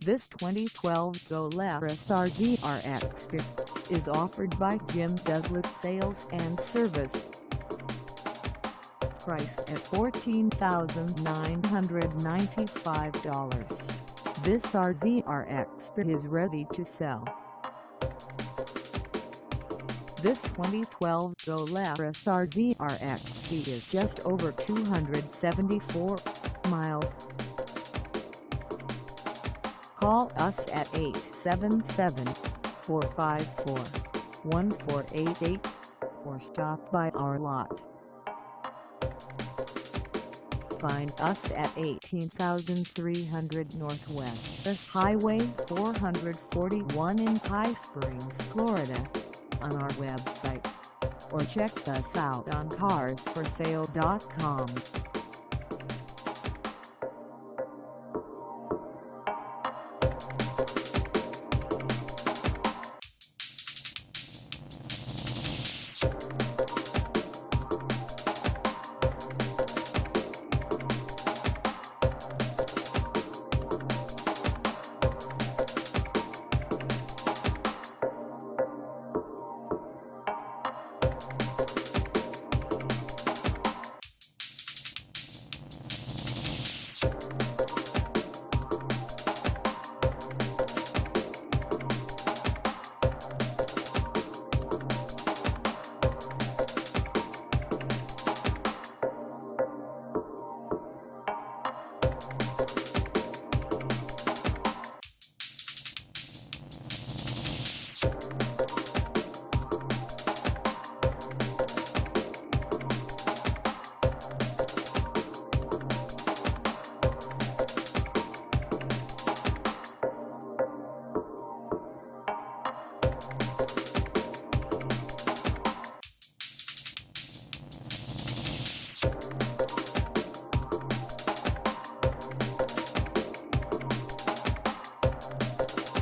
This 2012 Polaris RZR XP is offered by Jim Douglas Sales and Service. Priced at $14,995. This RZR XP is ready to sell. This 2012 Polaris RZR XP is just over 274 miles. Call us at 877-454-1488 or stop by our lot. Find us at 18,300 Northwest Highway 441 in High Springs, Florida, on our website, or check us out on carsforsale.com.